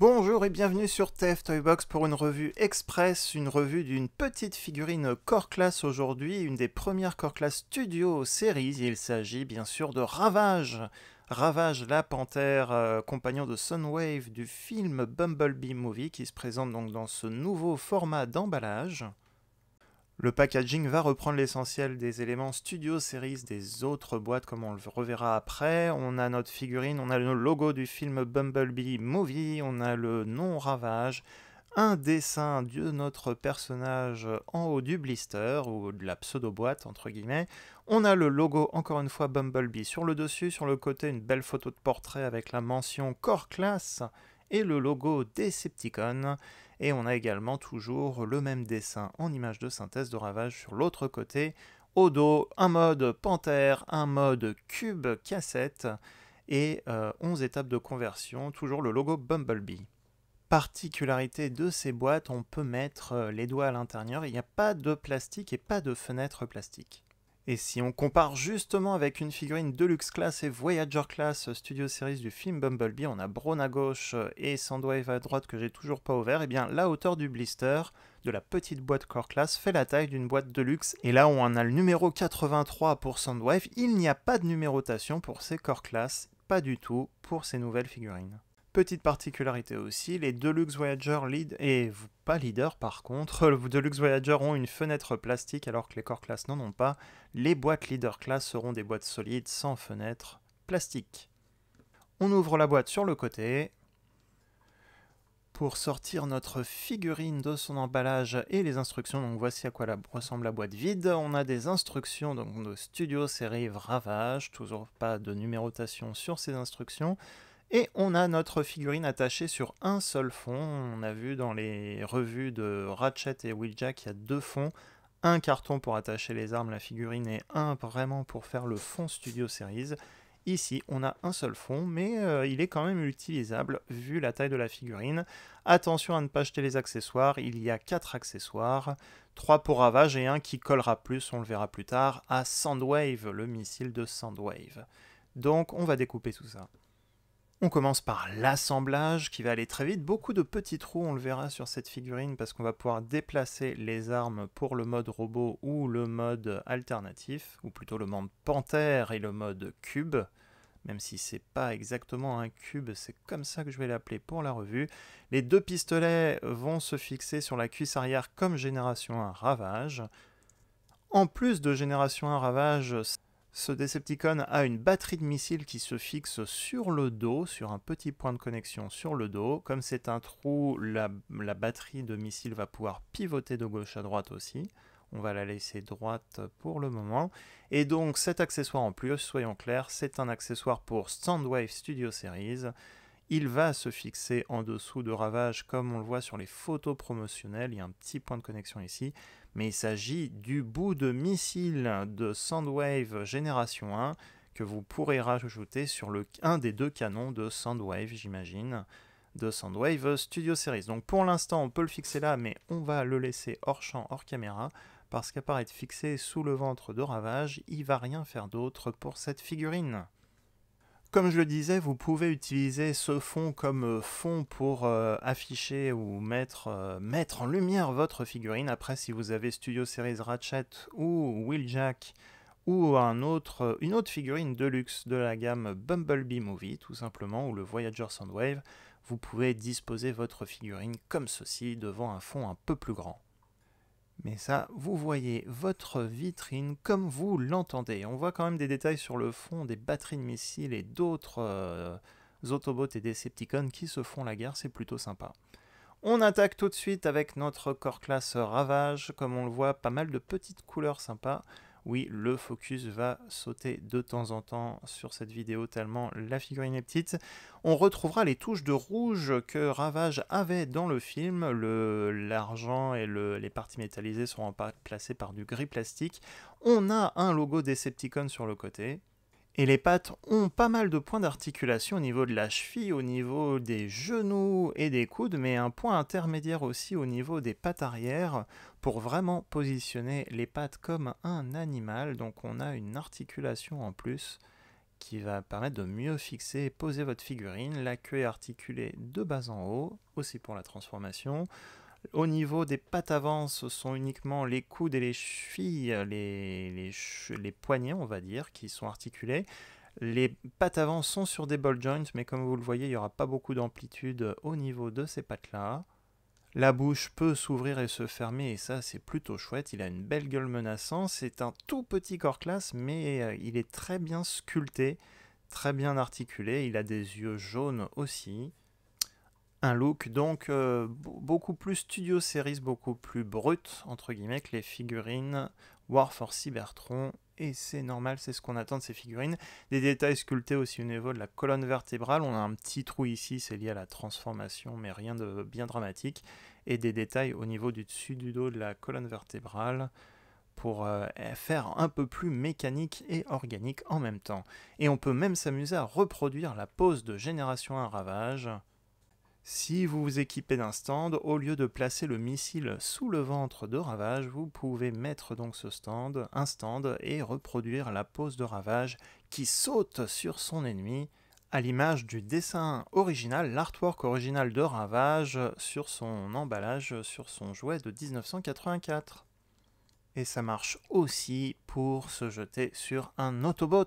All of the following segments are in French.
Bonjour et bienvenue sur TF Toybox pour une revue express, une revue d'une petite figurine Core Class aujourd'hui, une des premières Core Class Studio Series. Il s'agit bien sûr de Ravage. Ravage, la panthère, compagnon de Soundwave du film Bumblebee Movie qui se présente donc dans ce nouveau format d'emballage. Le packaging va reprendre l'essentiel des éléments Studio Series des autres boîtes comme on le reverra après. On a notre figurine, on a le logo du film Bumblebee Movie, on a le nom Ravage, un dessin de notre personnage en haut du blister ou de la pseudo-boîte entre guillemets. On a le logo encore une fois Bumblebee sur le dessus, sur le côté une belle photo de portrait avec la mention Core Class et le logo Decepticon. Et on a également toujours le même dessin en image de synthèse de Ravage sur l'autre côté. Au dos, un mode panthère, un mode cube cassette et 11 étapes de conversion, toujours le logo Bumblebee. Particularité de ces boîtes, on peut mettre les doigts à l'intérieur, il n'y a pas de plastique et pas de fenêtre plastique. Et si on compare justement avec une figurine Deluxe Class et Voyager Class Studio Series du film Bumblebee, on a Brawn à gauche et Soundwave à droite que j'ai toujours pas ouvert, et bien la hauteur du blister de la petite boîte Core Class fait la taille d'une boîte Deluxe. Et là où on a le numéro 83 pour Soundwave, il n'y a pas de numérotation pour ces Core Class, pas du tout pour ces nouvelles figurines. Petite particularité aussi, les Deluxe Voyager Lead et pas Leader par contre, les Deluxe Voyager ont une fenêtre plastique alors que les Core Class n'en ont pas. Les boîtes Leader Class seront des boîtes solides sans fenêtre plastique. On ouvre la boîte sur le côté pour sortir notre figurine de son emballage et les instructions. Donc voici à quoi ressemble la boîte vide. On a des instructions donc de Studio Series Ravage, toujours pas de numérotation sur ces instructions. Et on a notre figurine attachée sur un seul fond. On a vu dans les revues de Ratchet et Wheeljack qu'il y a deux fonds. Un carton pour attacher les armes, la figurine, et un vraiment pour faire le fond Studio Series. Ici, on a un seul fond, mais il est quand même utilisable vu la taille de la figurine. Attention à ne pas jeter les accessoires. Il y a 4 accessoires. 3 pour Ravage et un qui collera plus, on le verra plus tard, à Soundwave, le missile de Soundwave. Donc, on va découper tout ça. On commence par l'assemblage qui va aller très vite. Beaucoup de petits trous, on le verra sur cette figurine parce qu'on va pouvoir déplacer les armes pour le mode robot ou le mode alternatif, ou plutôt le mode panthère et le mode cube. Même si c'est pas exactement un cube, c'est comme ça que je vais l'appeler pour la revue. Les deux pistolets vont se fixer sur la cuisse arrière comme génération 1 Ravage. En plus de génération 1 Ravage, ce Decepticon a une batterie de missiles qui se fixe sur le dos, sur un petit point de connexion sur le dos. Comme c'est un trou, la batterie de missiles va pouvoir pivoter de gauche à droite aussi. On va la laisser droite pour le moment. Et donc cet accessoire en plus, soyons clairs, c'est un accessoire pour Soundwave Studio Series. Il va se fixer en dessous de Ravage comme on le voit sur les photos promotionnelles. Il y a un petit point de connexion ici. Mais il s'agit du bout de missile de Soundwave Génération 1 que vous pourrez rajouter sur un des deux canons de Soundwave, j'imagine, de Soundwave Studio Series. Donc pour l'instant, on peut le fixer là, mais on va le laisser hors champ, hors caméra, parce qu'à part être fixé sous le ventre de Ravage, il ne va rien faire d'autre pour cette figurine. Comme je le disais, vous pouvez utiliser ce fond comme fond pour afficher ou mettre en lumière votre figurine. Après, si vous avez Studio Series Ratchet ou Wheeljack ou une autre figurine Deluxe de la gamme Bumblebee Movie, tout simplement, ou le Voyager Soundwave, vous pouvez disposer votre figurine comme ceci devant un fond un peu plus grand. Mais ça, vous voyez votre vitrine comme vous l'entendez. On voit quand même des détails sur le fond, des batteries de missiles et d'autres Autobots et Decepticons qui se font la guerre, c'est plutôt sympa. On attaque tout de suite avec notre Core Class Ravage. Comme on le voit, pas mal de petites couleurs sympas. Oui, le focus va sauter de temps en temps sur cette vidéo tellement la figurine est petite. On retrouvera les touches de rouge que Ravage avait dans le film. L'argent et les parties métallisées seront placées par du gris plastique. On a un logo Decepticon sur le côté. Et les pattes ont pas mal de points d'articulation au niveau de la cheville, au niveau des genoux et des coudes, mais un point intermédiaire aussi au niveau des pattes arrière pour vraiment positionner les pattes comme un animal. Donc on a une articulation en plus qui va permettre de mieux fixer et poser votre figurine. La queue est articulée de bas en haut, aussi pour la transformation. Au niveau des pattes avant, ce sont uniquement les coudes et les chevilles, les poignets, on va dire, qui sont articulés. Les pattes avant sont sur des ball joints, mais comme vous le voyez, il n'y aura pas beaucoup d'amplitude au niveau de ces pattes-là. La bouche peut s'ouvrir et se fermer, et ça, c'est plutôt chouette. Il a une belle gueule menaçante. C'est un tout petit corps classe, mais il est très bien sculpté, très bien articulé. Il a des yeux jaunes aussi. Un look donc beaucoup plus Studio Series, beaucoup plus brut, entre guillemets, que les figurines War for Cybertron. Et c'est normal, c'est ce qu'on attend de ces figurines. Des détails sculptés aussi au niveau de la colonne vertébrale. On a un petit trou ici, c'est lié à la transformation, mais rien de bien dramatique. Et des détails au niveau du dessus du dos de la colonne vertébrale pour faire un peu plus mécanique et organique en même temps. Et on peut même s'amuser à reproduire la pose de Génération 1 Ravage. Si vous vous équipez d'un stand, au lieu de placer le missile sous le ventre de Ravage, vous pouvez mettre donc un stand, et reproduire la pose de Ravage qui saute sur son ennemi, à l'image du dessin original, l'artwork original de Ravage sur son emballage, sur son jouet de 1984. Et ça marche aussi pour se jeter sur un Autobot.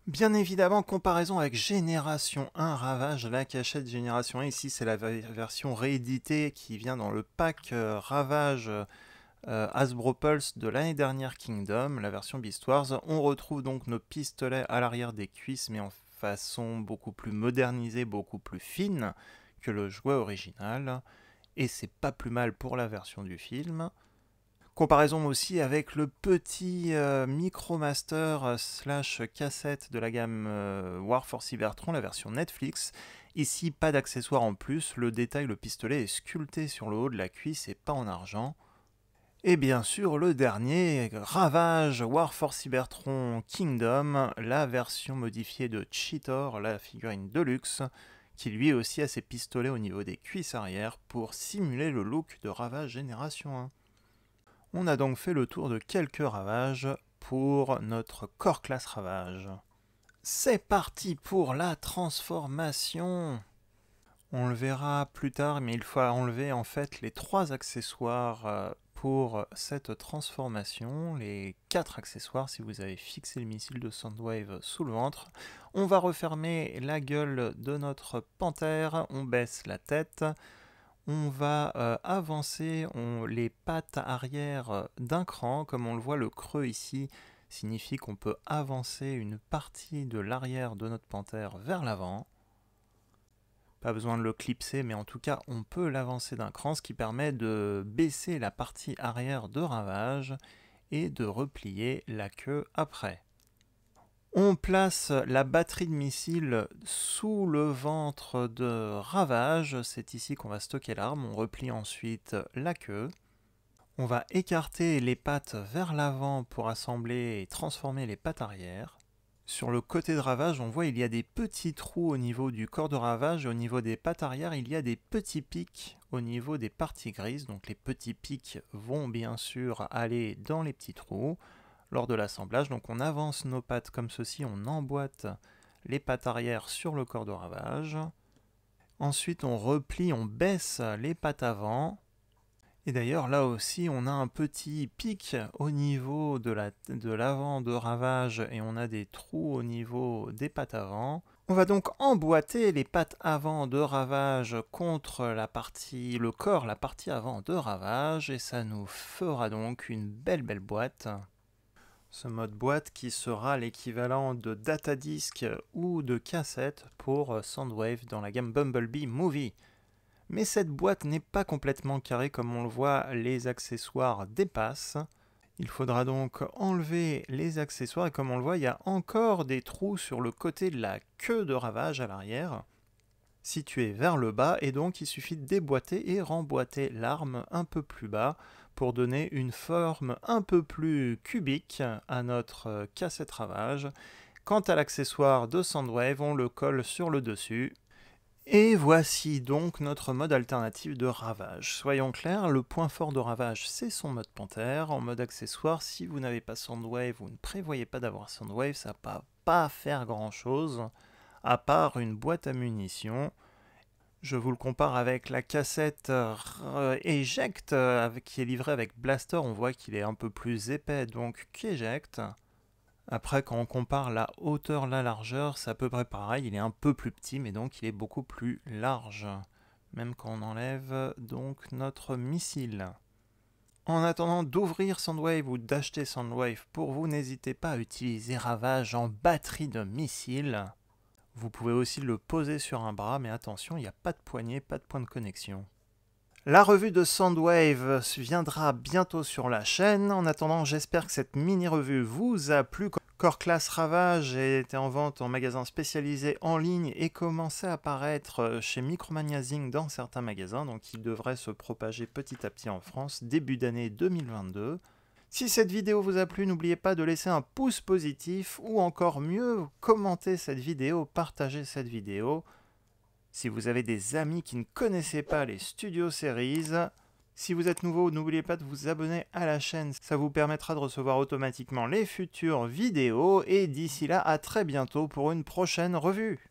Bien évidemment, comparaison avec Génération 1 Ravage, la cachette Génération 1, ici c'est la version rééditée qui vient dans le pack Ravage Hasbro Pulse de l'année dernière Kingdom, la version Beast Wars. On retrouve donc nos pistolets à l'arrière des cuisses, mais en façon beaucoup plus modernisée, beaucoup plus fine que le jouet original, et c'est pas plus mal pour la version du film. Comparaison aussi avec le petit Micromaster slash cassette de la gamme War for Cybertron, la version Netflix. Ici, pas d'accessoires en plus, le détail, le pistolet est sculpté sur le haut de la cuisse et pas en argent. Et bien sûr, le dernier, Ravage War for Cybertron Kingdom, la version modifiée de Cheetor, la figurine Deluxe, qui lui aussi a ses pistolets au niveau des cuisses arrière pour simuler le look de Ravage Génération 1. On a donc fait le tour de quelques Ravages pour notre Core Class Ravage. C'est parti pour la transformation. On le verra plus tard, mais il faut enlever en fait les 3 accessoires pour cette transformation, les 4 accessoires si vous avez fixé le missile de Soundwave sous le ventre. On va refermer la gueule de notre panthère, on baisse la tête. On va avancer les pattes arrière d'un cran. Comme on le voit, le creux ici signifie qu'on peut avancer une partie de l'arrière de notre panthère vers l'avant. Pas besoin de le clipser, mais en tout cas, on peut l'avancer d'un cran, ce qui permet de baisser la partie arrière de Ravage et de replier la queue après. On place la batterie de missile sous le ventre de Ravage, c'est ici qu'on va stocker l'arme, on replie ensuite la queue. On va écarter les pattes vers l'avant pour assembler et transformer les pattes arrière. Sur le côté de Ravage, on voit il y a des petits trous au niveau du corps de Ravage, et au niveau des pattes arrière, il y a des petits pics au niveau des parties grises, donc les petits pics vont bien sûr aller dans les petits trous. Lors de l'assemblage, donc on avance nos pattes comme ceci, on emboîte les pattes arrière sur le corps de Ravage. Ensuite on replie, on baisse les pattes avant. Et d'ailleurs là aussi on a un petit pic au niveau de l'avant de Ravage et on a des trous au niveau des pattes avant. On va donc emboîter les pattes avant de Ravage contre le corps, la partie avant de Ravage, et ça nous fera donc une belle boîte. Ce mode boîte qui sera l'équivalent de datadisc ou de cassette pour Soundwave dans la gamme Bumblebee Movie. Mais cette boîte n'est pas complètement carrée comme on le voit, les accessoires dépassent. Il faudra donc enlever les accessoires et comme on le voit, il y a encore des trous sur le côté de la queue de Ravage à l'arrière, situé vers le bas, et donc il suffit de déboîter et remboîter l'arme un peu plus bas pour donner une forme un peu plus cubique à notre cassette Ravage. Quant à l'accessoire de Soundwave, on le colle sur le dessus Et voici donc notre mode alternatif de Ravage. Soyons clairs, le point fort de Ravage, c'est son mode Panthère. En mode accessoire, si vous n'avez pas Soundwave, vous ne prévoyez pas d'avoir Soundwave, ça ne va pas faire grand chose, à part une boîte à munitions. Je vous le compare avec la cassette Eject, qui est livrée avec Blaster. On voit qu'il est un peu plus épais donc qu'Eject. Après, quand on compare la hauteur, la largeur, c'est à peu près pareil. Il est un peu plus petit, mais donc il est beaucoup plus large. Même quand on enlève donc notre missile. En attendant d'ouvrir Soundwave ou d'acheter Soundwave pour vous, n'hésitez pas à utiliser Ravage en batterie de missile. Vous pouvez aussi le poser sur un bras, mais attention, il n'y a pas de poignée, pas de point de connexion. La revue de Soundwave viendra bientôt sur la chaîne. En attendant, j'espère que cette mini-revue vous a plu. Core Class Ravage était en vente en magasin spécialisé en ligne et commençait à apparaître chez Micromania Zing dans certains magasins, donc il devrait se propager petit à petit en France début d'année 2022. Si cette vidéo vous a plu, n'oubliez pas de laisser un pouce positif ou encore mieux, commenter cette vidéo, partager cette vidéo. Si vous avez des amis qui ne connaissaient pas les Studio Series, si vous êtes nouveau, n'oubliez pas de vous abonner à la chaîne, ça vous permettra de recevoir automatiquement les futures vidéos et d'ici là, à très bientôt pour une prochaine revue.